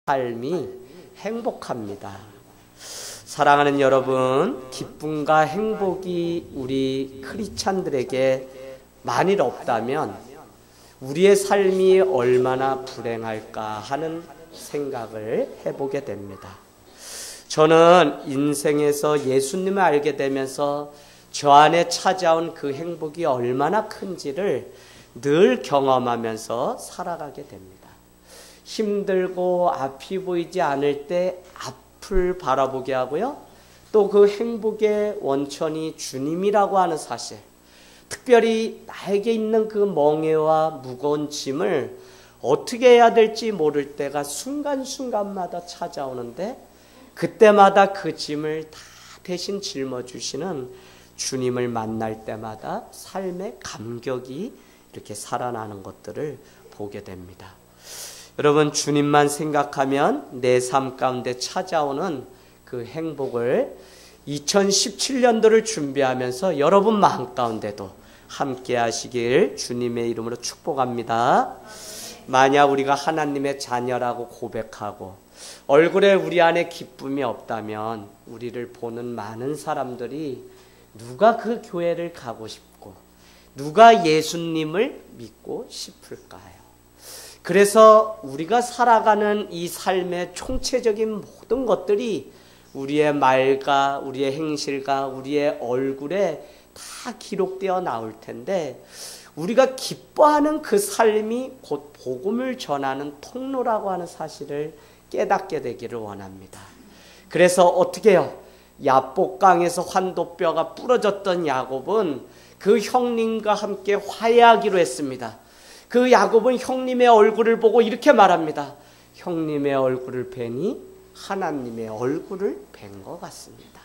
삶이 행복합니다. 사랑하는 여러분, 기쁨과 행복이 우리 크리스찬들에게 만일 없다면 우리의 삶이 얼마나 불행할까 하는 생각을 해보게 됩니다. 저는 인생에서 예수님을 알게 되면서 저 안에 찾아온 그 행복이 얼마나 큰지를 늘 경험하면서 살아가게 됩니다. 힘들고 앞이 보이지 않을 때 앞을 바라보게 하고요. 또 그 행복의 원천이 주님이라고 하는 사실, 특별히 나에게 있는 그 멍에와 무거운 짐을 어떻게 해야 될지 모를 때가 순간순간마다 찾아오는데, 그때마다 그 짐을 다 대신 짊어주시는 주님을 만날 때마다 삶의 감격이 이렇게 살아나는 것들을 보게 됩니다. 여러분, 주님만 생각하면 내 삶 가운데 찾아오는 그 행복을 2017년도를 준비하면서 여러분 마음 가운데도 함께 하시길 주님의 이름으로 축복합니다. 만약 우리가 하나님의 자녀라고 고백하고 얼굴에 우리 안에 기쁨이 없다면 우리를 보는 많은 사람들이 누가 그 교회를 가고 싶고 누가 예수님을 믿고 싶을까요? 그래서 우리가 살아가는 이 삶의 총체적인 모든 것들이 우리의 말과 우리의 행실과 우리의 얼굴에 다 기록되어 나올 텐데, 우리가 기뻐하는 그 삶이 곧 복음을 전하는 통로라고 하는 사실을 깨닫게 되기를 원합니다. 그래서 어떻게 해요? 야복강에서 환도뼈가 부러졌던 야곱은 그 형님과 함께 화해하기로 했습니다. 그 야곱은 형님의 얼굴을 보고 이렇게 말합니다. 형님의 얼굴을 뵈니 하나님의 얼굴을 뵌 것 같습니다.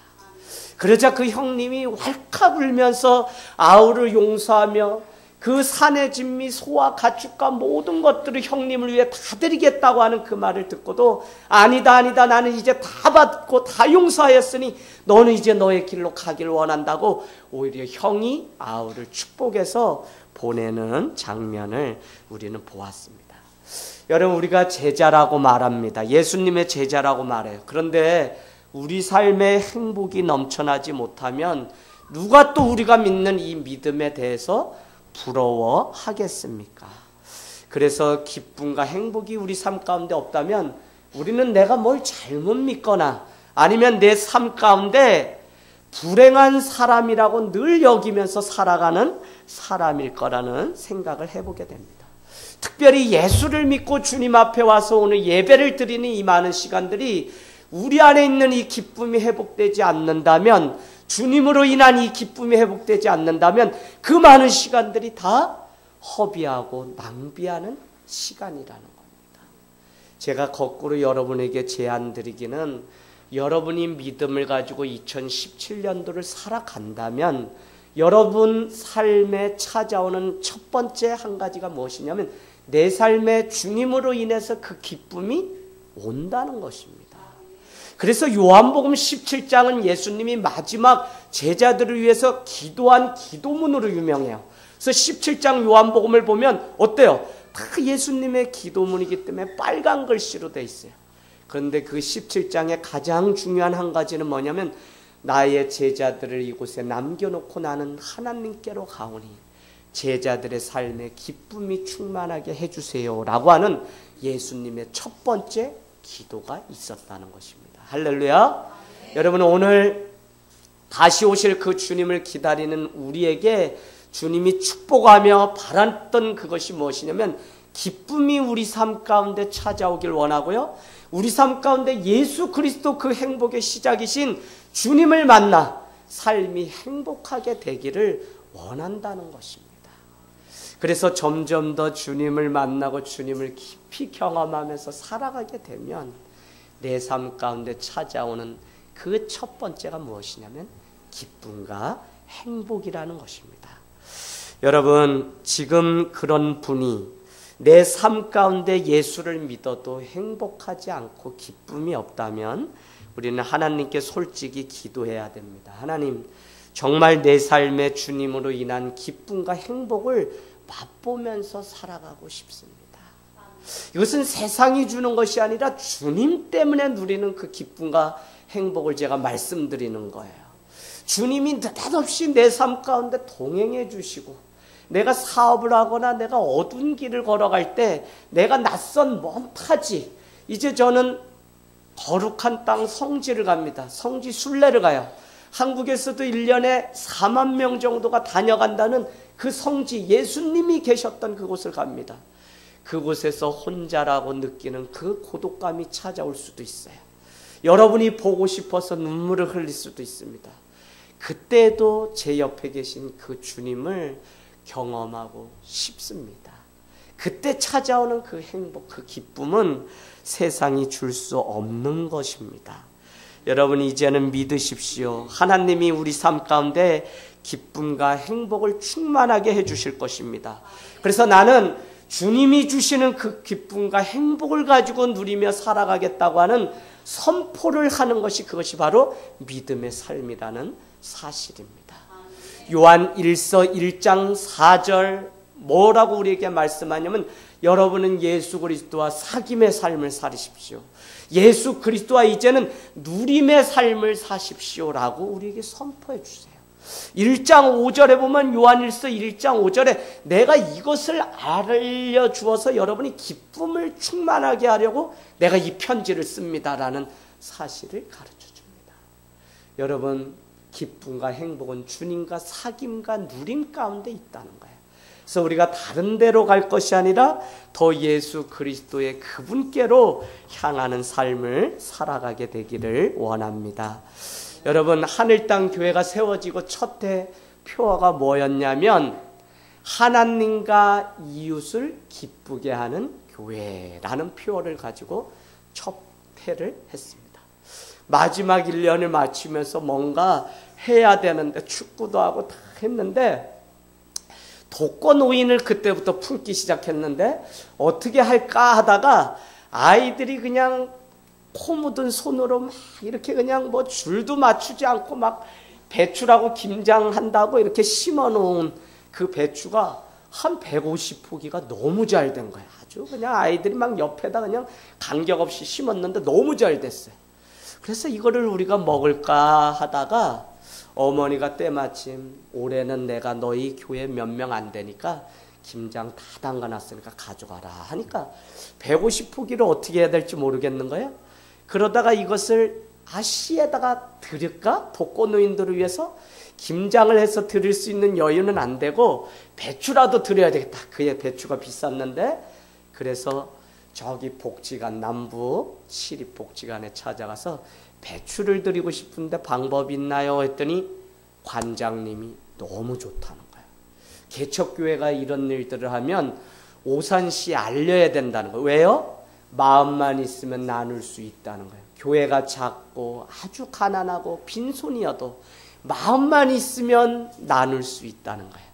그러자 그 형님이 왈칵 울면서 아우를 용서하며 그 산의 진미 소와 가축과 모든 것들을 형님을 위해 다 드리겠다고 하는 그 말을 듣고도 아니다 나는 이제 다 받고 다 용서하였으니 너는 이제 너의 길로 가길 원한다고 오히려 형이 아우를 축복해서 보내는 장면을 우리는 보았습니다. 여러분, 우리가 제자라고 말합니다. 예수님의 제자라고 말해요. 그런데 우리 삶에 행복이 넘쳐나지 못하면 누가 또 우리가 믿는 이 믿음에 대해서 부러워하겠습니까? 그래서 기쁨과 행복이 우리 삶 가운데 없다면 우리는 내가 뭘 잘못 믿거나 아니면 내 삶 가운데 불행한 사람이라고 늘 여기면서 살아가는 사람일 거라는 생각을 해보게 됩니다. 특별히 예수를 믿고 주님 앞에 와서 오늘 예배를 드리는 이 많은 시간들이 우리 안에 있는 이 기쁨이 회복되지 않는다면, 주님으로 인한 이 기쁨이 회복되지 않는다면 그 많은 시간들이 다 허비하고 낭비하는 시간이라는 겁니다. 제가 거꾸로 여러분에게 제안 드리기는, 여러분이 믿음을 가지고 2017년도를 살아간다면 여러분 삶에 찾아오는 첫 번째 한 가지가 무엇이냐면 내 삶에 주님으로 인해서 그 기쁨이 온다는 것입니다. 그래서 요한복음 17장은 예수님이 마지막 제자들을 위해서 기도한 기도문으로 유명해요. 그래서 17장 요한복음을 보면 어때요? 다 예수님의 기도문이기 때문에 빨간 글씨로 돼 있어요. 그런데 그 17장의 가장 중요한 한 가지는 뭐냐면 나의 제자들을 이곳에 남겨놓고 나는 하나님께로 가오니 제자들의 삶에 기쁨이 충만하게 해주세요 라고 하는 예수님의 첫 번째 기도가 있었다는 것입니다. 할렐루야. 여러분, 오늘 다시 오실 그 주님을 기다리는 우리에게 주님이 축복하며 바랐던 그것이 무엇이냐면 기쁨이 우리 삶 가운데 찾아오길 원하고요, 우리 삶 가운데 예수 그리스도 그 행복의 시작이신 주님을 만나 삶이 행복하게 되기를 원한다는 것입니다. 그래서 점점 더 주님을 만나고 주님을 깊이 경험하면서 살아가게 되면 내 삶 가운데 찾아오는 그 첫 번째가 무엇이냐면 기쁨과 행복이라는 것입니다. 여러분, 지금 그런 분이 내 삶 가운데 예수를 믿어도 행복하지 않고 기쁨이 없다면 우리는 하나님께 솔직히 기도해야 됩니다. 하나님, 정말 내 삶에 주님으로 인한 기쁨과 행복을 맛보면서 살아가고 싶습니다. 이것은 세상이 주는 것이 아니라 주님 때문에 누리는 그 기쁨과 행복을 제가 말씀드리는 거예요. 주님이 느닷없이 내 삶 가운데 동행해 주시고, 내가 사업을 하거나 내가 어두운 길을 걸어갈 때 내가 낯선 먼 타지, 이제 저는 거룩한 땅 성지를 갑니다. 성지 순례를 가요. 한국에서도 1년에 4만 명 정도가 다녀간다는 그 성지, 예수님이 계셨던 그곳을 갑니다. 그곳에서 혼자라고 느끼는 그 고독감이 찾아올 수도 있어요. 여러분이 보고 싶어서 눈물을 흘릴 수도 있습니다. 그때도 제 옆에 계신 그 주님을 경험하고 싶습니다. 그때 찾아오는 그 행복, 그 기쁨은 세상이 줄 수 없는 것입니다. 여러분, 이제는 믿으십시오. 하나님이 우리 삶 가운데 기쁨과 행복을 충만하게 해주실 것입니다. 그래서 나는 주님이 주시는 그 기쁨과 행복을 가지고 누리며 살아가겠다고 하는 선포를 하는 것이, 그것이 바로 믿음의 삶이라는 사실입니다. 요한 1서 1장 4절 뭐라고 우리에게 말씀하냐면, 여러분은 예수 그리스도와 사귐의 삶을 살으십시오. 예수 그리스도와 이제는 누림의 삶을 사십시오라고 우리에게 선포해 주세요. 1장 5절에 보면, 요한일서 1장 5절에 내가 이것을 알려주어서 여러분이 기쁨을 충만하게 하려고 내가 이 편지를 씁니다라는 사실을 가르쳐 줍니다. 여러분, 기쁨과 행복은 주님과 사귐과 누림 가운데 있다는 거예요. 그래서 우리가 다른 데로 갈 것이 아니라 더 예수 그리스도의 그분께로 향하는 삶을 살아가게 되기를 원합니다. 여러분, 하늘땅 교회가 세워지고 첫 해 표어가 뭐였냐면, 하나님과 이웃을 기쁘게 하는 교회라는 표어를 가지고 첫 해를 했습니다. 마지막 1년을 마치면서 뭔가 해야 되는데, 축구도 하고 다 했는데, 독거노인을 그때부터 품기 시작했는데 어떻게 할까 하다가 아이들이 그냥 코 묻은 손으로 막 이렇게 그냥 뭐 줄도 맞추지 않고 막 배추라고 김장한다고 이렇게 심어놓은 그 배추가 한 150포기가 너무 잘 된 거야. 아주 그냥 아이들이 막 옆에다 그냥 간격 없이 심었는데 너무 잘 됐어요. 그래서 이거를 우리가 먹을까 하다가 어머니가 때마침 올해는 내가 너희 교회 몇 명 안 되니까 김장 다 담가놨으니까 가져가라 하니까 150포기를 어떻게 해야 될지 모르겠는 거예요. 그러다가 이것을 시에다가 드릴까? 독거노인들을 위해서 김장을 해서 드릴 수 있는 여유는 안 되고 배추라도 드려야 되겠다. 그의 배추가 비쌌는데, 그래서 저기 복지관, 남부 시립복지관에 찾아가서 배추를 드리고 싶은데 방법이 있나요? 했더니 관장님이 너무 좋다는 거예요. 개척교회가 이런 일들을 하면 오산시에 알려야 된다는 거예요. 왜요? 마음만 있으면 나눌 수 있다는 거예요. 교회가 작고 아주 가난하고 빈손이어도 마음만 있으면 나눌 수 있다는 거예요.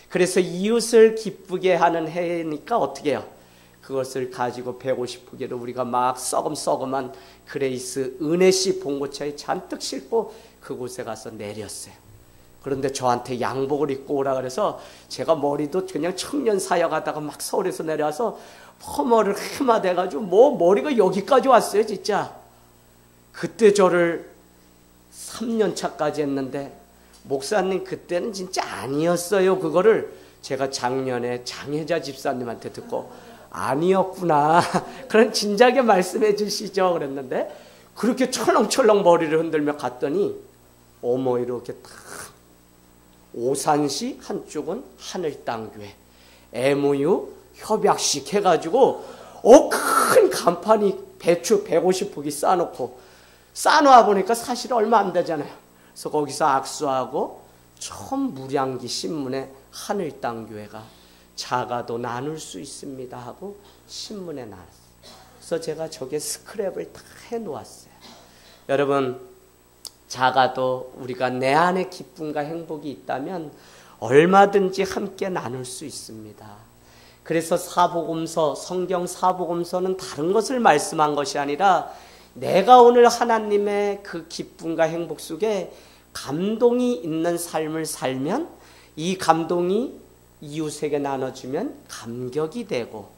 그래서 이웃을 기쁘게 하는 해니까 어떻게 해요? 그것을 가지고 150포기를 우리가 막 썩음썩음한 그레이스 은혜씨 봉고차에 잔뜩 싣고 그곳에 가서 내렸어요. 그런데 저한테 양복을 입고 오라 그래서 제가 머리도 그냥 청년 사역하다가 막 서울에서 내려와서 퍼머를 해마대가지고 뭐 머리가 여기까지 왔어요 진짜. 그때 저를 3년 차까지 했는데, 목사님 그때는 진짜 아니었어요. 그거를 제가 작년에 장혜자 집사님한테 듣고 아니었구나. 그런 진작에 말씀해 주시죠. 그랬는데, 그렇게 철렁철렁 머리를 흔들며 갔더니 어머 이렇게 딱 오산시 한쪽은 하늘땅교회 MOU 협약식 해가지고 큰 간판이 배추 150포기 쌓아놓아 보니까 사실 얼마 안 되잖아요. 그래서 거기서 악수하고 처음 무량기 신문에 하늘땅교회가 작아도 나눌 수 있습니다 하고 신문에 나왔어요. 그래서 제가 저게 스크랩을 다 해놓았어요. 여러분, 작아도 우리가 내 안에 기쁨과 행복이 있다면 얼마든지 함께 나눌 수 있습니다. 그래서 사복음서, 성경 사복음서는 다른 것을 말씀한 것이 아니라 내가 오늘 하나님의 그 기쁨과 행복 속에 감동이 있는 삶을 살면 이 감동이 이웃에게 나눠주면 감격이 되고,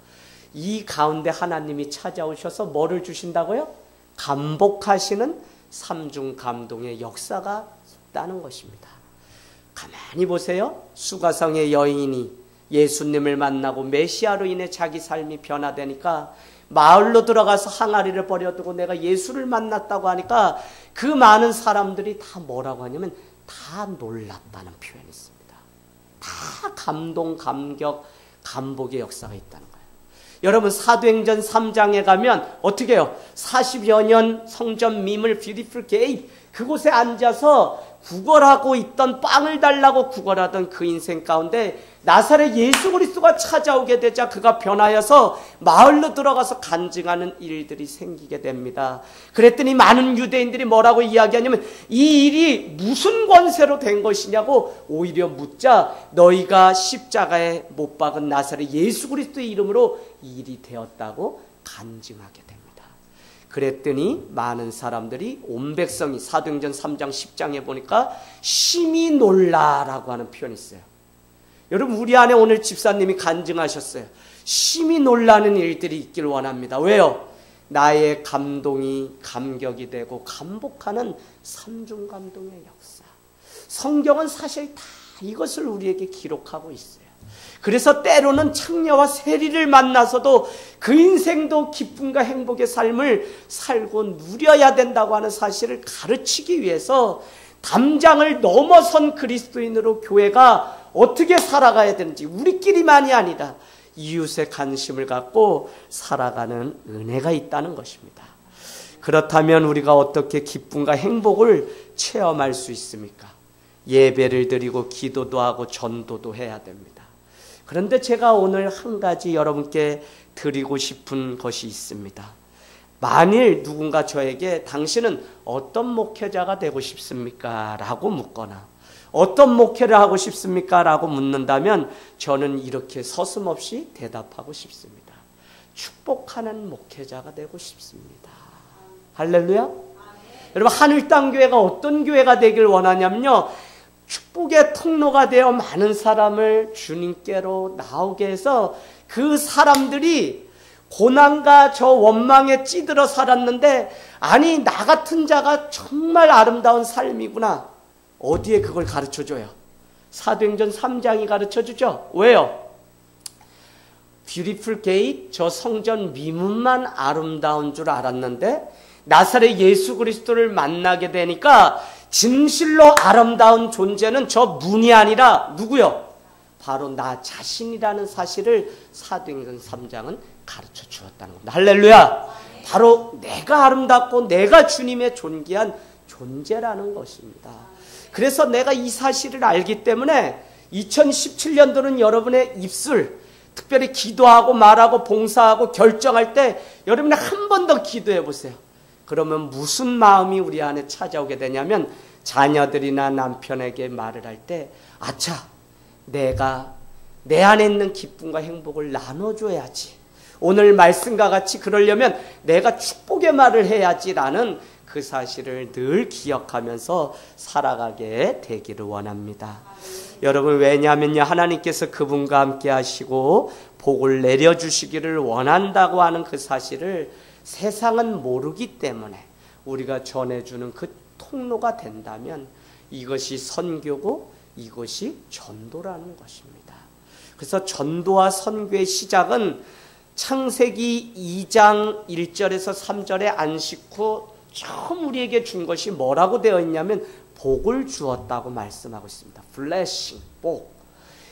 이 가운데 하나님이 찾아오셔서 뭐를 주신다고요? 감복하시는 삼중 감동의 역사가 있다는 것입니다. 가만히 보세요. 수가성의 여인이 예수님을 만나고 메시아로 인해 자기 삶이 변화되니까 마을로 들어가서 항아리를 버려두고 내가 예수를 만났다고 하니까 그 많은 사람들이 다 뭐라고 하냐면 다 놀랐다는 표현이 있습니다. 다 감동, 감격, 감복의 역사가 있다는 거예요. 여러분 사도행전 3장에 가면 어떻게 해요? 40여 년 성전 미물 뷰티풀 게이트 그곳에 앉아서 구걸하고 있던 빵을 달라고 구걸하던 그 인생 가운데 나사렛 예수 그리스도가 찾아오게 되자 그가 변하여서 마을로 들어가서 간증하는 일들이 생기게 됩니다. 그랬더니 많은 유대인들이 뭐라고 이야기하냐면 이 일이 무슨 권세로 된 것이냐고 오히려 묻자 너희가 십자가에 못 박은 나사렛 예수 그리스도의 이름으로 이 일이 되었다고 간증하게 됩니다. 그랬더니 많은 사람들이 온 백성이 사도행전 3장 10장에 보니까 심히 놀라라고 하는 표현이 있어요. 여러분 우리 안에 오늘 집사님이 간증하셨어요. 심히 놀라는 일들이 있길 원합니다. 왜요? 나의 감동이 감격이 되고 감복하는 삼중 감동의 역사. 성경은 사실 다 이것을 우리에게 기록하고 있어요. 그래서 때로는 창녀와 세리를 만나서도 그 인생도 기쁨과 행복의 삶을 살고 누려야 된다고 하는 사실을 가르치기 위해서 담장을 넘어선 그리스도인으로 교회가 어떻게 살아가야 되는지 우리끼리만이 아니라 이웃의 관심을 갖고 살아가는 은혜가 있다는 것입니다. 그렇다면 우리가 어떻게 기쁨과 행복을 체험할 수 있습니까? 예배를 드리고 기도도 하고 전도도 해야 됩니다. 그런데 제가 오늘 한 가지 여러분께 드리고 싶은 것이 있습니다. 만일 누군가 저에게 당신은 어떤 목회자가 되고 싶습니까? 라고 묻거나 어떤 목회를 하고 싶습니까? 라고 묻는다면 저는 이렇게 서슴없이 대답하고 싶습니다. 축복하는 목회자가 되고 싶습니다. 할렐루야. 여러분 하늘땅교회가 어떤 교회가 되길 원하냐면요. 축복의 통로가 되어 많은 사람을 주님께로 나오게 해서 그 사람들이 고난과 저 원망에 찌들어 살았는데 아니 나 같은 자가 정말 아름다운 삶이구나. 어디에 그걸 가르쳐줘요? 사도행전 3장이 가르쳐주죠. 왜요? 뷰티풀 게이트 저 성전 미문만 아름다운 줄 알았는데 나사렛 예수 그리스도를 만나게 되니까 진실로 아름다운 존재는 저 문이 아니라 누구요? 바로 나 자신이라는 사실을 사도행전 3장은 가르쳐 주었다는 겁니다. 할렐루야. 바로 내가 아름답고 내가 주님의 존귀한 존재라는 것입니다. 그래서 내가 이 사실을 알기 때문에 2017년도는 여러분의 입술 특별히 기도하고 말하고 봉사하고 결정할 때 여러분이 한 번 더 기도해 보세요. 그러면 무슨 마음이 우리 안에 찾아오게 되냐면 자녀들이나 남편에게 말을 할 때 아차 내가 내 안에 있는 기쁨과 행복을 나눠줘야지. 오늘 말씀과 같이 그러려면 내가 축복의 말을 해야지라는 그 사실을 늘 기억하면서 살아가게 되기를 원합니다. 여러분 왜냐하면요 하나님께서 그분과 함께 하시고 복을 내려주시기를 원한다고 하는 그 사실을 세상은 모르기 때문에 우리가 전해주는 그 통로가 된다면 이것이 선교고 이것이 전도라는 것입니다. 그래서 전도와 선교의 시작은 창세기 2장 1절에서 3절의 안식 후 처음 우리에게 준 것이 뭐라고 되어 있냐면 복을 주었다고 말씀하고 있습니다. 블레싱, 복.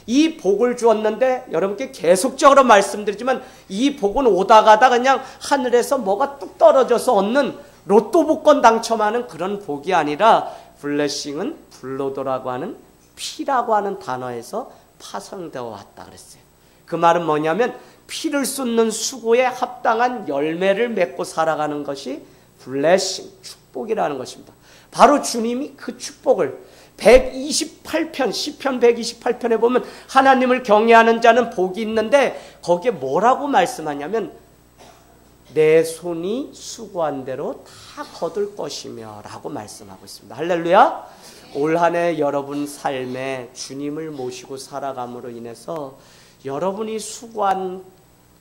이 복을 주었는데 여러분께 계속적으로 말씀드리지만 이 복은 오다 가다 그냥 하늘에서 뭐가 뚝 떨어져서 얻는 로또 복권 당첨하는 그런 복이 아니라 블레싱은 블로도라고 하는 피라고 하는 단어에서 파생되어 왔다 그랬어요. 그 말은 뭐냐면 피를 쏟는 수고에 합당한 열매를 맺고 살아가는 것이 블레싱, 축복이라는 것입니다. 바로 주님이 그 축복을 128편, 시편 128편에 보면 하나님을 경외하는 자는 복이 있는데 거기에 뭐라고 말씀하냐면 내 손이 수고한 대로 다 거둘 것이며 라고 말씀하고 있습니다. 할렐루야. 올 한 해 여러분 삶에 주님을 모시고 살아감으로 인해서 여러분이 수고한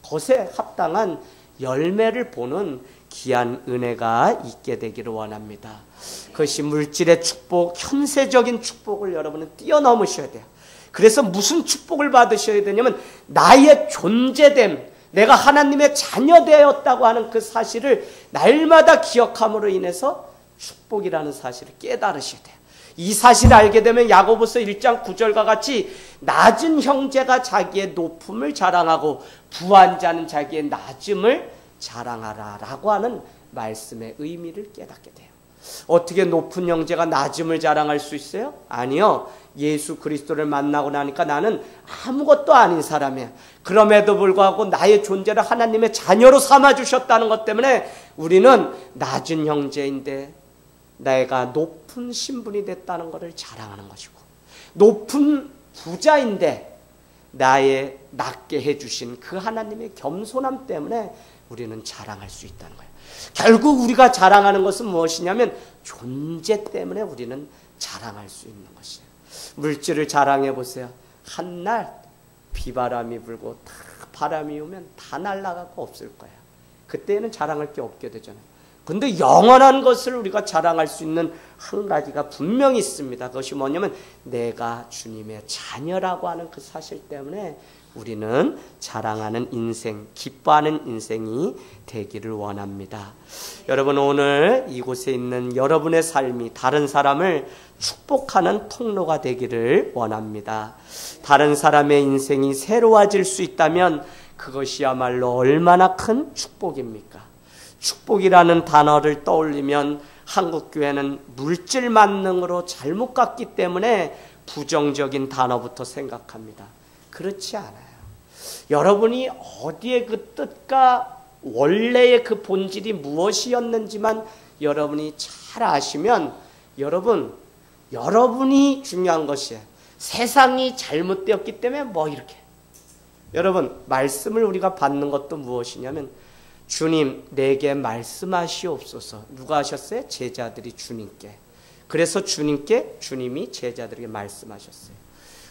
것에 합당한 열매를 보는 귀한 은혜가 있게 되기를 원합니다. 그것이 물질의 축복, 현세적인 축복을 여러분은 뛰어넘으셔야 돼요. 그래서 무슨 축복을 받으셔야 되냐면 나의 존재됨, 내가 하나님의 자녀되었다고 하는 그 사실을 날마다 기억함으로 인해서 축복이라는 사실을 깨달으셔야 돼요. 이 사실을 알게 되면 야고보서 1장 9절과 같이 낮은 형제가 자기의 높음을 자랑하고 부한 자는 자기의 낮음을 자랑하라 라고 하는 말씀의 의미를 깨닫게 돼요. 어떻게 높은 형제가 낮음을 자랑할 수 있어요? 아니요. 예수 그리스도를 만나고 나니까 나는 아무것도 아닌 사람이야. 그럼에도 불구하고 나의 존재를 하나님의 자녀로 삼아주셨다는 것 때문에 우리는 낮은 형제인데 내가 높은 신분이 됐다는 것을 자랑하는 것이고, 높은 부자인데 나의 낮게 해주신 그 하나님의 겸손함 때문에 우리는 자랑할 수 있다는 거예요. 결국 우리가 자랑하는 것은 무엇이냐면 존재 때문에 우리는 자랑할 수 있는 것이에요. 물질을 자랑해 보세요. 한날 비바람이 불고 다 바람이 오면 다 날아가고 없을 거예요. 그때는 자랑할 게 없게 되잖아요. 근데 영원한 것을 우리가 자랑할 수 있는 한 가지가 분명히 있습니다. 그것이 뭐냐면 내가 주님의 자녀라고 하는 그 사실 때문에 우리는 자랑하는 인생, 기뻐하는 인생이 되기를 원합니다. 여러분, 오늘 이곳에 있는 여러분의 삶이 다른 사람을 축복하는 통로가 되기를 원합니다. 다른 사람의 인생이 새로워질 수 있다면 그것이야말로 얼마나 큰 축복입니까? 축복이라는 단어를 떠올리면 한국교회는 물질 만능으로 잘못 갔기 때문에 부정적인 단어부터 생각합니다. 그렇지 않아요. 여러분이 어디에 그 뜻과 원래의 그 본질이 무엇이었는지만 여러분이 잘 아시면 여러분이 중요한 것이에요. 세상이 잘못되었기 때문에 이렇게. 여러분, 말씀을 우리가 받는 것도 무엇이냐면 주님 내게 말씀하시옵소서. 누가 하셨어요? 제자들이 주님께. 그래서 주님이 제자들에게 말씀하셨어요.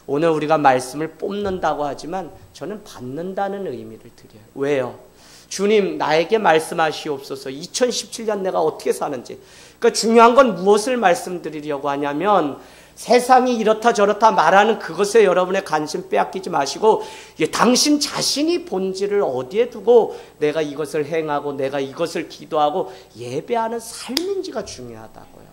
오늘 우리가 말씀을 뽑는다고 하지만 저는 받는다는 의미를 드려요. 왜요? 주님 나에게 말씀하시옵소서. 2017년 내가 어떻게 사는지. 그러니까 중요한 건 무엇을 말씀드리려고 하냐면 세상이 이렇다 저렇다 말하는 그것에 여러분의 관심 빼앗기지 마시고 당신 자신이 본질을 어디에 두고 내가 이것을 행하고 내가 이것을 기도하고 예배하는 삶인지가 중요하다고요.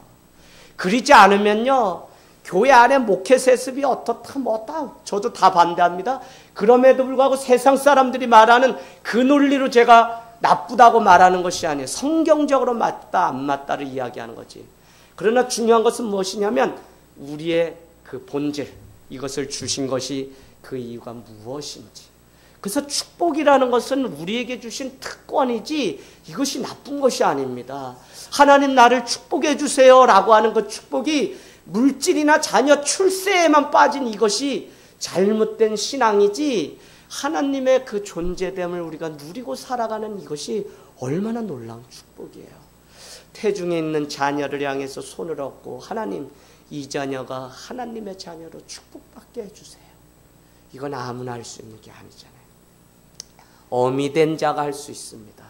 그러지 않으면요, 교회 안에 목회 세습이 어떻다 뭐다 저도 다 반대합니다. 그럼에도 불구하고 세상 사람들이 말하는 그 논리로 제가 나쁘다고 말하는 것이 아니에요. 성경적으로 맞다 안 맞다를 이야기하는 거지. 그러나 중요한 것은 무엇이냐면 우리의 그 본질, 이것을 주신 것이 그 이유가 무엇인지. 그래서 축복이라는 것은 우리에게 주신 특권이지 이것이 나쁜 것이 아닙니다. 하나님 나를 축복해 주세요 라고 하는 그 축복이 물질이나 자녀 출세에만 빠진 이것이 잘못된 신앙이지, 하나님의 그 존재됨을 우리가 누리고 살아가는 이것이 얼마나 놀라운 축복이에요. 태중에 있는 자녀를 향해서 손을 얹고 하나님 이 자녀가 하나님의 자녀로 축복받게 해주세요. 이건 아무나 할 수 있는 게 아니잖아요. 어미 된 자가 할 수 있습니다.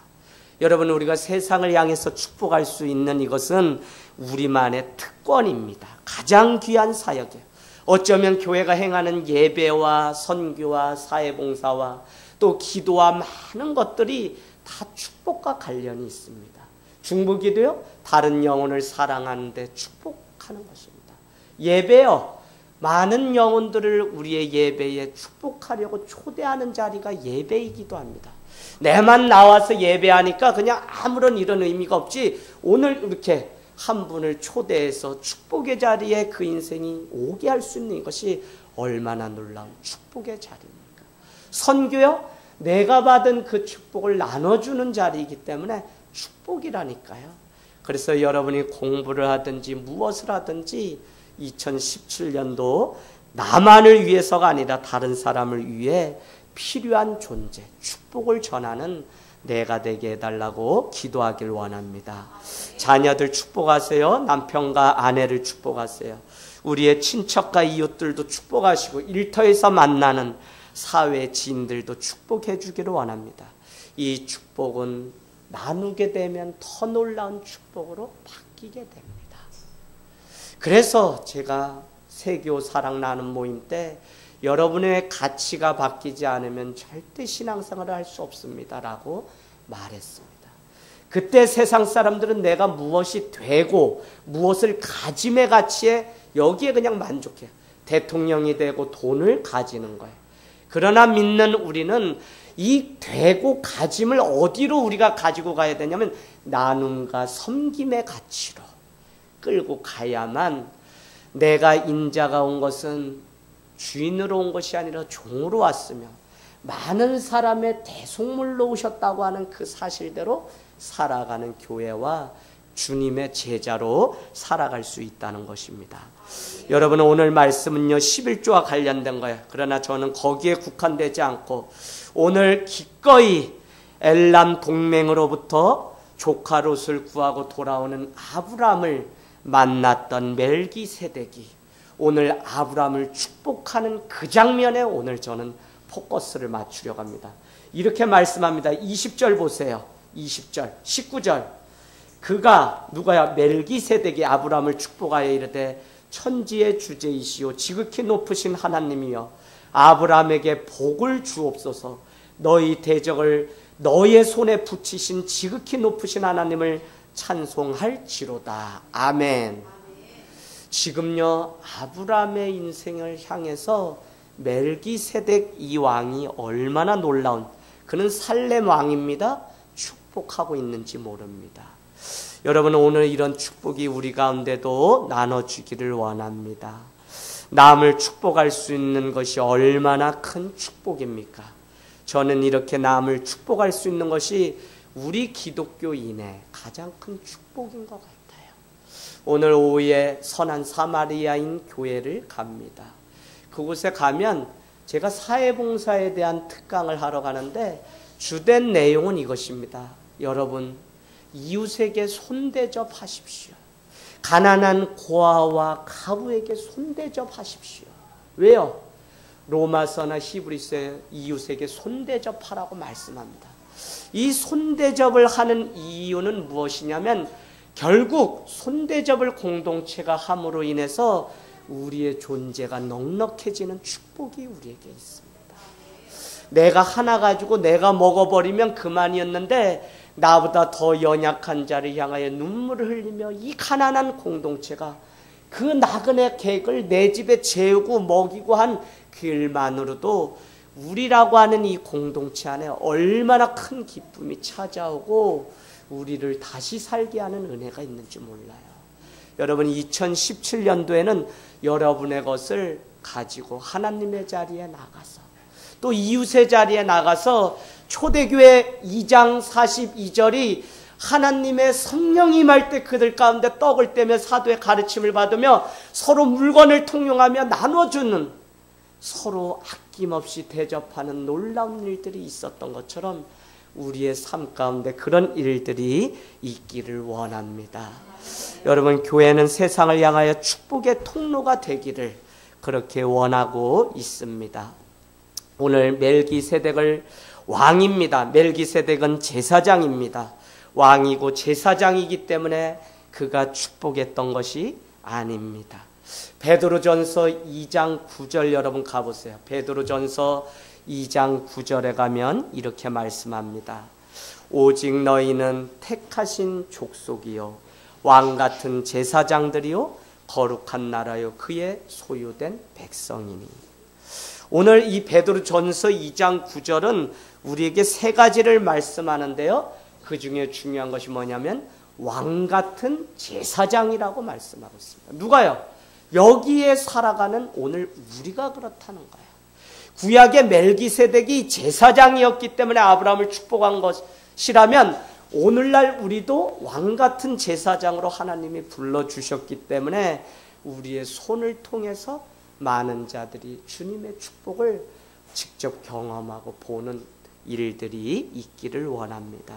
여러분, 우리가 세상을 향해서 축복할 수 있는 이것은 우리만의 특권입니다. 가장 귀한 사역이에요. 어쩌면 교회가 행하는 예배와 선교와 사회봉사와 또 기도와 많은 것들이 다 축복과 관련이 있습니다. 중보기도요, 다른 영혼을 사랑하는데 축복하는 것입니다. 예배요, 많은 영혼들을 우리의 예배에 축복하려고 초대하는 자리가 예배이기도 합니다. 내만 나와서 예배하니까 그냥 아무런 이런 의미가 없지, 오늘 이렇게 한 분을 초대해서 축복의 자리에 그 인생이 오게 할 수 있는 것이 얼마나 놀라운 축복의 자리입니까? 선교요, 내가 받은 그 축복을 나눠주는 자리이기 때문에 축복이라니까요. 그래서 여러분이 공부를 하든지 무엇을 하든지 2017년도 나만을 위해서가 아니라 다른 사람을 위해 필요한 존재, 축복을 전하는 내가 되게 해달라고 기도하길 원합니다. 자녀들 축복하세요. 남편과 아내를 축복하세요. 우리의 친척과 이웃들도 축복하시고 일터에서 만나는 사회 지인들도 축복해 주기를 원합니다. 이 축복은 나누게 되면 더 놀라운 축복으로 바뀌게 됩니다. 그래서 제가 세교 사랑 나눔 모임 때 여러분의 가치가 바뀌지 않으면 절대 신앙생활을 할 수 없습니다 라고 말했습니다. 그때 세상 사람들은 내가 무엇이 되고 무엇을 가짐의 가치에 여기에 그냥 만족해요. 대통령이 되고 돈을 가지는 거예요. 그러나 믿는 우리는 이 되고 가짐을 어디로 우리가 가지고 가야 되냐면 나눔과 섬김의 가치로 끌고 가야만, 내가 인자가 온 것은 주인으로 온 것이 아니라 종으로 왔으며 많은 사람의 대속물로 오셨다고 하는 그 사실대로 살아가는 교회와 주님의 제자로 살아갈 수 있다는 것입니다. 여러분, 오늘 말씀은요 11조와 관련된 거예요. 그러나 저는 거기에 국한되지 않고 오늘 기꺼이 엘람 동맹으로부터 조카 롯을 구하고 돌아오는 아브람을 만났던 멜기세덱이 오늘 아브람을 축복하는 그 장면에 오늘 저는 포커스를 맞추려고 합니다. 이렇게 말씀합니다. 20절 보세요. 20절, 19절. 그가 누가야? 멜기세덱이 아브람을 축복하여 이르되 천지의 주제이시오 지극히 높으신 하나님이여 아브람에게 복을 주옵소서. 너희 대적을 너의 손에 붙이신 지극히 높으신 하나님을 찬송할지로다. 아멘. 지금요 아브람의 인생을 향해서 멜기세덱 이 왕이 얼마나 놀라운, 그는 살렘 왕입니다. 축복하고 있는지 모릅니다. 여러분, 오늘 이런 축복이 우리 가운데도 나눠주기를 원합니다. 남을 축복할 수 있는 것이 얼마나 큰 축복입니까? 저는 이렇게 남을 축복할 수 있는 것이 우리 기독교인의 가장 큰 축복인 것 같아요. 오늘 오후에 선한 사마리아인 교회를 갑니다. 그곳에 가면 제가 사회봉사에 대한 특강을 하러 가는데 주된 내용은 이것입니다. 여러분, 이웃에게 손대접하십시오. 가난한 고아와 가부에게 손대접하십시오. 왜요? 로마서나 히브리서에 이웃에게 손대접하라고 말씀합니다. 이 손대접을 하는 이유는 무엇이냐면 결국 손대접을 공동체가 함으로 인해서 우리의 존재가 넉넉해지는 축복이 우리에게 있습니다. 내가 하나 가지고 내가 먹어버리면 그만이었는데 나보다 더 연약한 자를 향하여 눈물을 흘리며 이 가난한 공동체가 그 나그네 객을 내 집에 재우고 먹이고 한 그 일만으로도 우리라고 하는 이 공동체 안에 얼마나 큰 기쁨이 찾아오고 우리를 다시 살게 하는 은혜가 있는지 몰라요. 여러분, 2017년도에는 여러분의 것을 가지고 하나님의 자리에 나가서 또 이웃의 자리에 나가서 초대교회 2장 42절이 하나님의 성령이 임할 때 그들 가운데 떡을 떼며 사도의 가르침을 받으며 서로 물건을 통용하며 나눠주는, 서로 아낌없이 대접하는 놀라운 일들이 있었던 것처럼 우리의 삶 가운데 그런 일들이 있기를 원합니다. 여러분, 교회는 세상을 향하여 축복의 통로가 되기를 그렇게 원하고 있습니다. 오늘 멜기세덱을 왕입니다. 멜기세덱은 제사장입니다. 왕이고 제사장이기 때문에 그가 축복했던 것이 아닙니다. 베드로전서 2장 9절 여러분 가보세요. 베드로전서 2장 9절에 가면 이렇게 말씀합니다. 오직 너희는 택하신 족속이요 왕같은 제사장들이요 거룩한 나라요 그의 소유된 백성이니. 오늘 이 베드로전서 2장 9절은 우리에게 세 가지를 말씀하는데요. 그 중에 중요한 것이 뭐냐면 왕같은 제사장이라고 말씀하고 있습니다. 누가요? 여기에 살아가는 오늘 우리가 그렇다는 거예요. 구약의 멜기세덱이 제사장이었기 때문에 아브라함을 축복한 것이라면 오늘날 우리도 왕같은 제사장으로 하나님이 불러주셨기 때문에 우리의 손을 통해서 많은 자들이 주님의 축복을 직접 경험하고 보는 일들이 있기를 원합니다.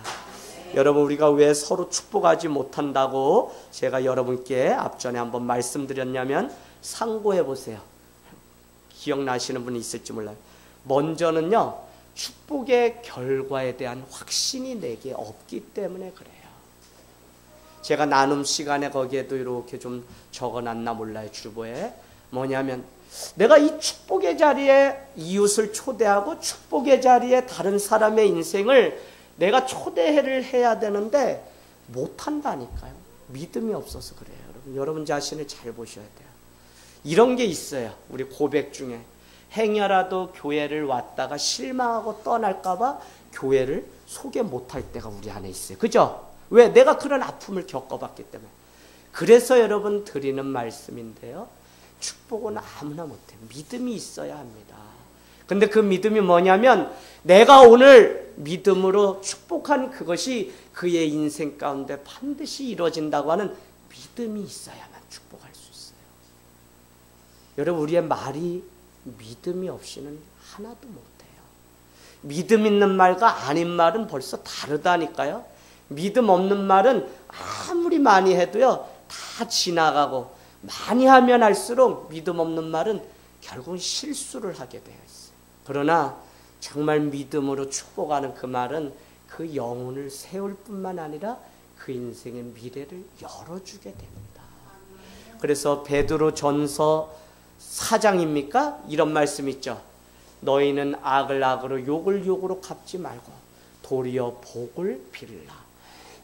여러분, 우리가 왜 서로 축복하지 못한다고 제가 여러분께 앞전에 한번 말씀드렸냐면 상고해 보세요. 기억나시는 분이 있을지 몰라요. 먼저는요, 축복의 결과에 대한 확신이 내게 없기 때문에 그래요. 제가 나눔 시간에 거기에도 이렇게 좀 적어놨나 몰라요, 주보에. 뭐냐면 내가 이 축복의 자리에 이웃을 초대하고 축복의 자리에 다른 사람의 인생을 내가 초대를 해야 되는데 못한다니까요. 믿음이 없어서 그래요. 여러분 자신을 잘 보셔야 돼요. 이런 게 있어요. 우리 고백 중에 행여라도 교회를 왔다가 실망하고 떠날까봐 교회를 소개 못할 때가 우리 안에 있어요. 그죠? 왜? 내가 그런 아픔을 겪어봤기 때문에. 그래서 여러분 드리는 말씀인데요, 축복은 아무나 못해요. 믿음이 있어야 합니다. 근데 그 믿음이 뭐냐면 내가 오늘 믿음으로 축복한 그것이 그의 인생 가운데 반드시 이루어진다고 하는 믿음이 있어야만 축복할 수 있어요. 여러분, 우리의 말이 믿음이 없이는 하나도 못해요. 믿음 있는 말과 아닌 말은 벌써 다르다니까요. 믿음 없는 말은 아무리 많이 해도요, 다 지나가고, 많이 하면 할수록 믿음 없는 말은 결국은 실수를 하게 되어 있어요. 그러나 정말 믿음으로 축복하는 그 말은 그 영혼을 세울 뿐만 아니라 그 인생의 미래를 열어주게 됩니다. 그래서 베드로 전서 4장입니까? 이런 말씀 있죠. 너희는 악을 악으로 욕을 욕으로 갚지 말고 도리어 복을 빌라.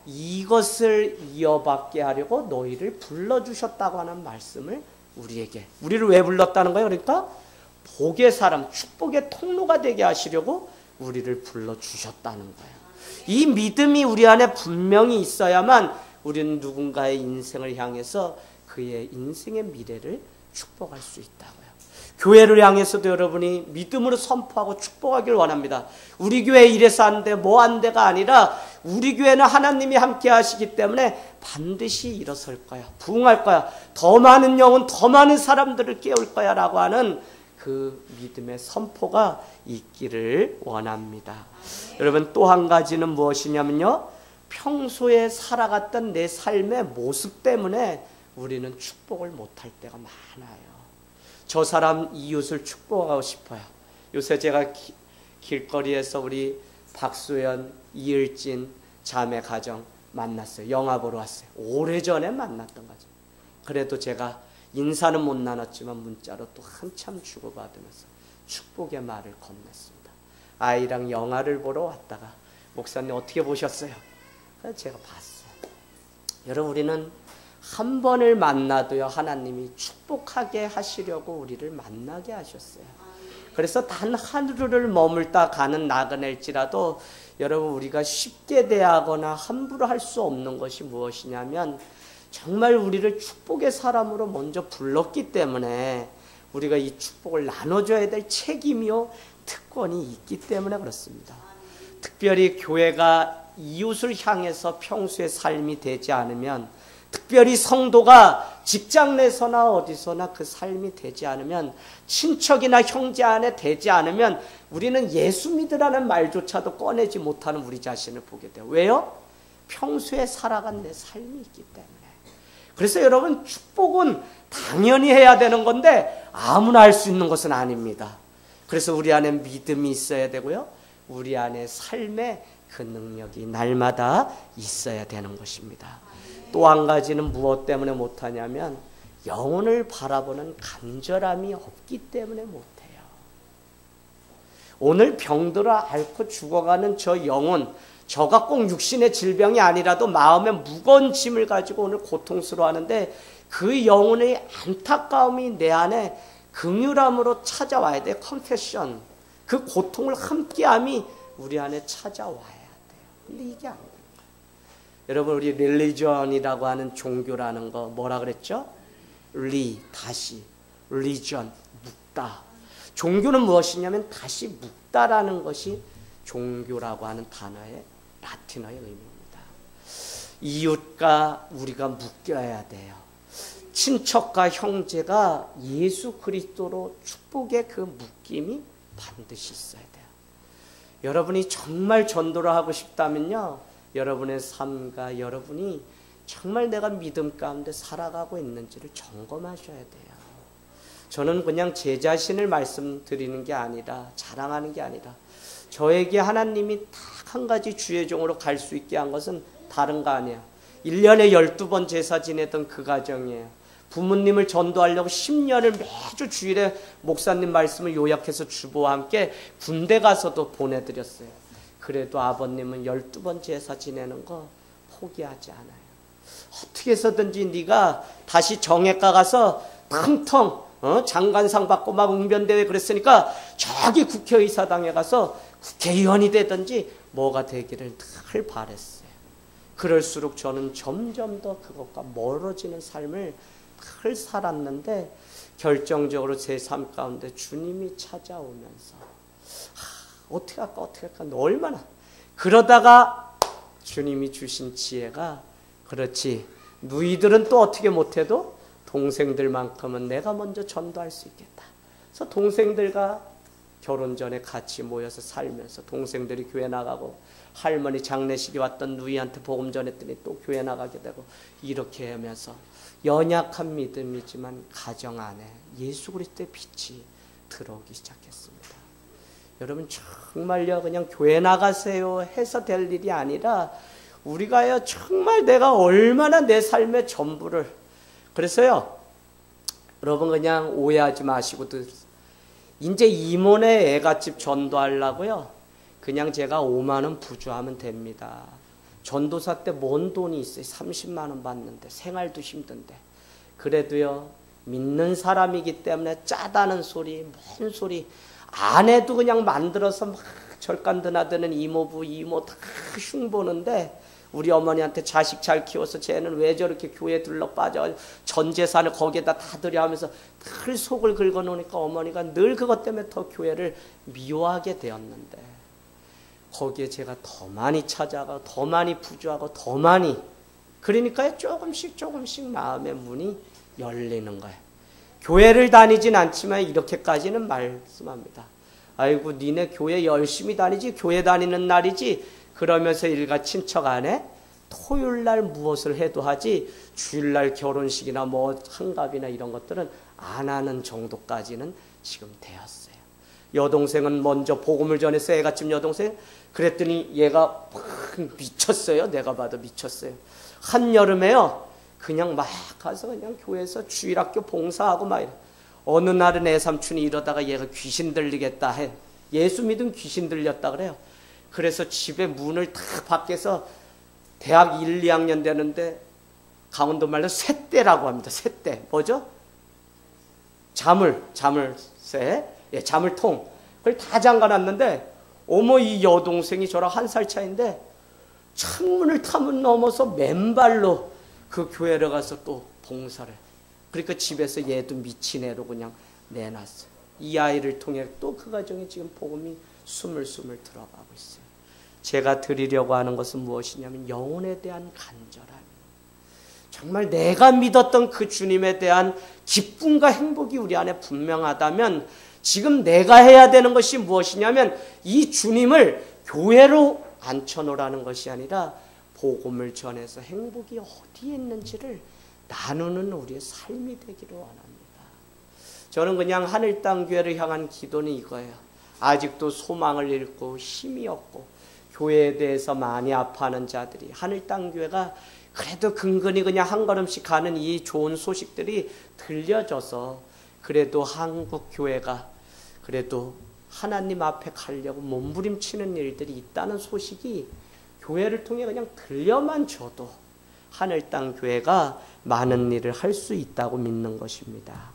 이것을 이어받게 하려고 너희를 불러주셨다고 하는 말씀을 우리를 왜 불렀다는 거예요? 그러니까 복의 사람, 축복의 통로가 되게 하시려고 우리를 불러주셨다는 거예요. 이 믿음이 우리 안에 분명히 있어야만 우리는 누군가의 인생을 향해서 그의 인생의 미래를 축복할 수 있다고요. 교회를 향해서도 여러분이 믿음으로 선포하고 축복하길 원합니다. 우리 교회 이래서 안 돼, 뭐 안 돼가 아니라 우리 교회는 하나님이 함께 하시기 때문에 반드시 일어설 거야, 부흥할 거야, 더 많은 영혼, 더 많은 사람들을 깨울 거야 라고 하는 그 믿음의 선포가 있기를 원합니다. 여러분, 또 한 가지는 무엇이냐면요, 평소에 살아갔던 내 삶의 모습 때문에 우리는 축복을 못할 때가 많아요. 저 사람 이웃을 축복하고 싶어요. 요새 제가 길거리에서 우리 박수연, 이을진 자매 가정 만났어요. 영화 보러 왔어요. 오래전에 만났던 거죠. 그래도 제가 인사는 못 나눴지만 문자로 또 한참 주고받으면서 축복의 말을 건넸습니다. 아이랑 영화를 보러 왔다가 목사님 어떻게 보셨어요? 제가 봤어요. 여러분, 우리는 한 번을 만나도요, 하나님이 축복하게 하시려고 우리를 만나게 하셨어요. 그래서 단 하루를 머물다 가는 나그네일지라도 여러분, 우리가 쉽게 대하거나 함부로 할 수 없는 것이 무엇이냐면 정말 우리를 축복의 사람으로 먼저 불렀기 때문에 우리가 이 축복을 나눠줘야 될 책임이요, 특권이 있기 때문에 그렇습니다. 특별히 교회가 이웃을 향해서 평소의 삶이 되지 않으면, 특별히 성도가 직장 내서나 어디서나 그 삶이 되지 않으면, 친척이나 형제 안에 되지 않으면 우리는 예수 믿으라는 말조차도 꺼내지 못하는 우리 자신을 보게 돼요. 왜요? 평소에 살아간 내 삶이 있기 때문에. 그래서 여러분, 축복은 당연히 해야 되는 건데 아무나 할 수 있는 것은 아닙니다. 그래서 우리 안에 믿음이 있어야 되고요, 우리 안에 삶의 그 능력이 날마다 있어야 되는 것입니다. 또 한 가지는 무엇 때문에 못하냐면 영혼을 바라보는 간절함이 없기 때문에 못해요. 오늘 병들어 앓고 죽어가는 저 영혼, 저가 꼭 육신의 질병이 아니라도 마음의 무거운 짐을 가지고 오늘 고통스러워하는데 그 영혼의 안타까움이 내 안에 긍휼함으로 찾아와야 돼. 컨페션, 그 고통을 함께함이 우리 안에 찾아와야 돼요. 근데 이게 안 돼요. 여러분, 우리 릴리전이라고 하는 종교라는 거 뭐라 그랬죠? 다시 리전, 묵다. 종교는 무엇이냐면 다시 묵다라는 것이 종교라고 하는 단어의 라틴어의 의미입니다. 이웃과 우리가 묶여야 돼요. 친척과 형제가 예수 그리스도로 축복의 그 묶임이 반드시 있어야 돼요. 여러분이 정말 전도를 하고 싶다면요, 여러분의 삶과 여러분이 정말 내가 믿음 가운데 살아가고 있는지를 점검하셔야 돼요. 저는 그냥 제 자신을 말씀드리는 게 아니라, 자랑하는 게 아니라, 저에게 하나님이 딱 한 가지 주의 종으로 갈 수 있게 한 것은 다른 거 아니에요. 1년에 12번 제사 지내던 그 가정이에요. 부모님을 전도하려고 10년을 매주 주일에 목사님 말씀을 요약해서 주보와 함께 군대 가서도 보내드렸어요. 그래도 아버님은 12번 제사 지내는 거 포기하지 않아요. 어떻게 해서든지 네가 다시 정예과 가서 텅텅 장관상 받고 막 웅변대회 그랬으니까 저기 국회의사당에 가서 국회의원이 되든지 뭐가 되기를 늘 바랬어요. 그럴수록 저는 점점 더 그것과 멀어지는 삶을 늘 살았는데, 결정적으로 제 삶 가운데 주님이 찾아오면서 어떻게 할까 얼마나, 그러다가 주님이 주신 지혜가, 그렇지, 너희들은 또 어떻게 못해도 동생들만큼은 내가 먼저 전도할 수 있겠다. 그래서 동생들과 결혼 전에 같이 모여서 살면서, 동생들이 교회 나가고 할머니 장례식에 왔던 누이한테 복음 전했더니 또 교회 나가게 되고, 이렇게 하면서 연약한 믿음이지만 가정 안에 예수 그리스도의 빛이 들어오기 시작했습니다. 여러분, 정말요, 그냥 교회 나가세요 해서 될 일이 아니라, 우리가요 정말 내가 얼마나 내 삶의 전부를, 그래서요 여러분 그냥 오해하지 마시고, 이제 이모네 애갓집 전도하려고요 그냥 제가 5만 원 부주하면 됩니다. 전도사 때 뭔 돈이 있어요. 30만 원 받는데, 생활도 힘든데. 그래도요 믿는 사람이기 때문에 짜다는 소리, 뭔 소리 안 해도 그냥 만들어서 막 절간 드나드는 이모부 이모 다 흉보는데, 우리 어머니한테 자식 잘 키워서 쟤는 왜 저렇게 교회 들러 빠져 전 재산을 거기에다 다 들여 하면서 늘 속을 긁어놓으니까 어머니가 늘 그것 때문에 더 교회를 미워하게 되었는데, 거기에 제가 더 많이 찾아가, 더 많이 부주하고, 더 많이, 그러니까 조금씩 마음의 문이 열리는 거예요. 교회를 다니진 않지만 이렇게까지는 말씀합니다. 아이고 니네 교회 열심히 다니지, 교회 다니는 날이지, 그러면서 일가 친척 안에 토요일날 무엇을 해도 하지, 주일날 결혼식이나 뭐 환갑이나 이런 것들은 안 하는 정도까지는 지금 되었어요. 여동생은 먼저 복음을 전해서, 애가집 여동생, 그랬더니 얘가 미쳤어요. 내가 봐도 미쳤어요. 한여름에요 그냥 막 가서 그냥 교회에서 주일학교 봉사하고 막 이래. 어느 날은 애 삼촌이 이러다가 얘가 귀신 들리겠다 해. 예수 믿은 귀신 들렸다 그래요. 그래서 집에 문을 다 밖에서, 대학 1, 2학년 되는데 강원도 말로 쇳대라고 합니다. 쇳대 뭐죠? 자물쇠, 예, 자물통, 그걸 다 잠가놨는데, 어머 이 여동생이 저랑 1살 차인데 창문을 타문 넘어서 맨발로 그 교회를 가서 또 봉사를, 그러니까 집에서 얘도 미친 애로 그냥 내놨어요. 이 아이를 통해 또 그 가정에 지금 복음이 스물스물 들어가고 있어요. 제가 드리려고 하는 것은 무엇이냐면, 영혼에 대한 간절함, 정말 내가 믿었던 그 주님에 대한 기쁨과 행복이 우리 안에 분명하다면, 지금 내가 해야 되는 것이 무엇이냐면, 이 주님을 교회로 앉혀놓으라는 것이 아니라 복음을 전해서 행복이 어디에 있는지를 나누는 우리의 삶이 되기를 원합니다. 저는 그냥 하늘 땅 교회를 향한 기도는 이거예요. 아직도 소망을 잃고 힘이 없고 교회에 대해서 많이 아파하는 자들이, 하늘 땅 교회가 그래도 근근히 그냥 한 걸음씩 가는 이 좋은 소식들이 들려져서, 그래도 한국 교회가 그래도 하나님 앞에 가려고 몸부림치는 일들이 있다는 소식이 교회를 통해 그냥 들려만 줘도 하늘 땅 교회가 많은 일을 할 수 있다고 믿는 것입니다.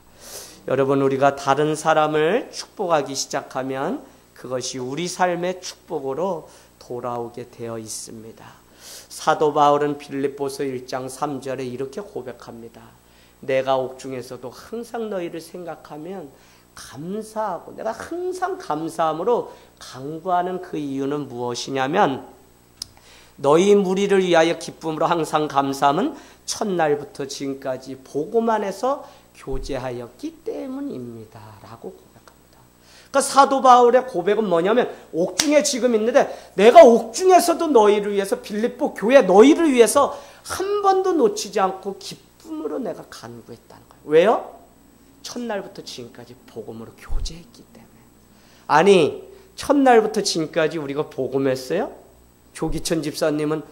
여러분, 우리가 다른 사람을 축복하기 시작하면 그것이 우리 삶의 축복으로 돌아오게 되어 있습니다. 사도 바울은 빌립보서 1장 3절에 이렇게 고백합니다. 내가 옥중에서도 항상 너희를 생각하면 감사하고, 내가 항상 감사함으로 간구하는 그 이유는 무엇이냐면, 너희 무리를 위하여 기쁨으로 항상 감사함은 첫날부터 지금까지 복음 안에서 교제하였기 때문입니다. 라고 고백합니다. 그러니까 사도 바울의 고백은 뭐냐면, 옥중에 지금 있는데 내가 옥중에서도 너희를 위해서, 빌립보 교회 너희를 위해서 한 번도 놓치지 않고 기쁨으로 내가 간구했다는 거예요. 왜요? 첫날부터 지금까지 복음으로 교제했기 때문에. 아니, 첫날부터 지금까지 우리가 복음했어요? 조기천 집사님은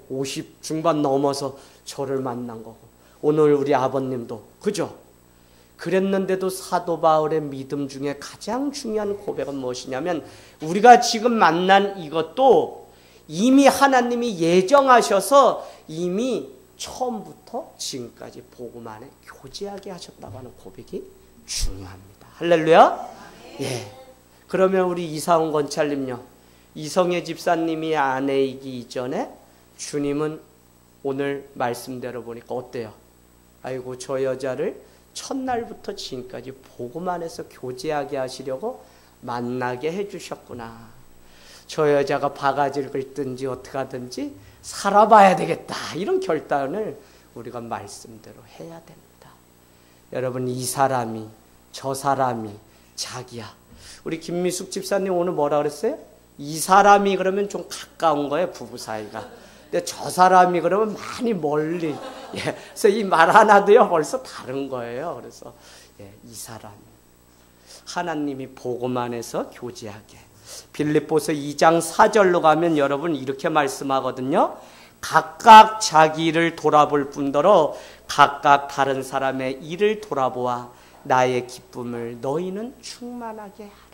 50 중반 넘어서 저를 만난 거고, 오늘 우리 아버님도 그죠? 그랬는데도 사도 바울의 믿음 중에 가장 중요한 고백은 무엇이냐면, 우리가 지금 만난 이것도 이미 하나님이 예정하셔서 이미 처음부터 지금까지 복음 안에 교제하게 하셨다고 하는 고백이 중요합니다. 할렐루야. 그러면 우리 이상훈 권찰님요, 이성애 집사님이 아내이기 이전에 주님은 오늘 말씀대로 보니까 어때요? 아이고, 저 여자를 첫날부터 지금까지 복음 안에서 교제하게 하시려고 만나게 해주셨구나. 저 여자가 바가지를 긁든지 어떻게 하든지 살아봐야 되겠다. 이런 결단을 우리가 말씀대로 해야 됩니다. 여러분, 이 사람이 저 사람이 자기야. 우리 김미숙 집사님 오늘 뭐라 그랬어요? 이 사람이 그러면 좀 가까운 거예요, 부부 사이가. 근데 저 사람이 그러면 많이 멀리. 그래서 이 말 하나도요 벌써 다른 거예요. 그래서 이 사람이 하나님이 복음 안에서 교제하게. 빌립보서 2장 4절로 가면 여러분 이렇게 말씀하거든요. 각각 자기를 돌아볼 뿐더러 각각 다른 사람의 일을 돌아보아 나의 기쁨을 너희는 충만하게 하라.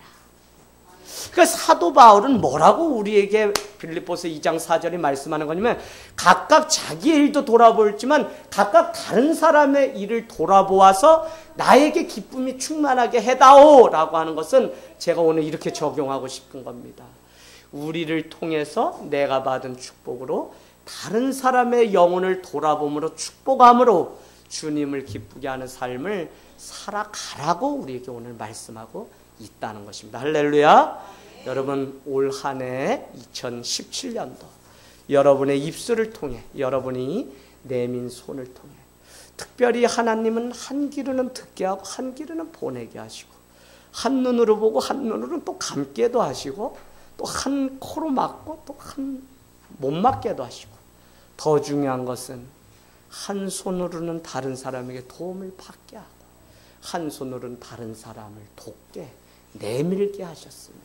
그러니까 사도 바울은 뭐라고 우리에게 빌립보서 2장 4절이 말씀하는 거냐면, 각각 자기의 일도 돌아보지만 각각 다른 사람의 일을 돌아보아서 나에게 기쁨이 충만하게 해다오 라고 하는 것은 제가 오늘 이렇게 적용하고 싶은 겁니다. 우리를 통해서 내가 받은 축복으로 다른 사람의 영혼을 돌아봄으로 축복함으로 주님을 기쁘게 하는 삶을 살아가라고 우리에게 오늘 말씀하고 있다는 것입니다. 할렐루야. 여러분, 올 한 해 2017년도 여러분의 입술을 통해, 여러분이 내민 손을 통해 특별히 하나님은 한 귀로는 듣게 하고 한 귀로는 보내게 하시고, 한 눈으로 보고 한 눈으로는 또 감게도 하시고, 또 한 코로 막고 또 한 못 막게도 하시고, 더 중요한 것은 한 손으로는 다른 사람에게 도움을 받게 하고 한 손으로는 다른 사람을 돕게 내밀게 하셨습니다.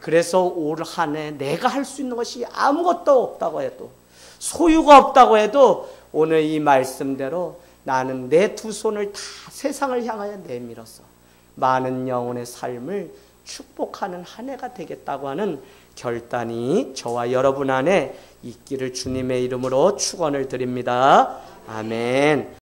그래서 올 한 해 내가 할 수 있는 것이 아무것도 없다고 해도, 소유가 없다고 해도 오늘 이 말씀대로 나는 내 두 손을 다 세상을 향하여 내밀어서 많은 영혼의 삶을 축복하는 한 해가 되겠다고 하는 결단이 저와 여러분 안에 있기를 주님의 이름으로 축원을 드립니다. 아멘.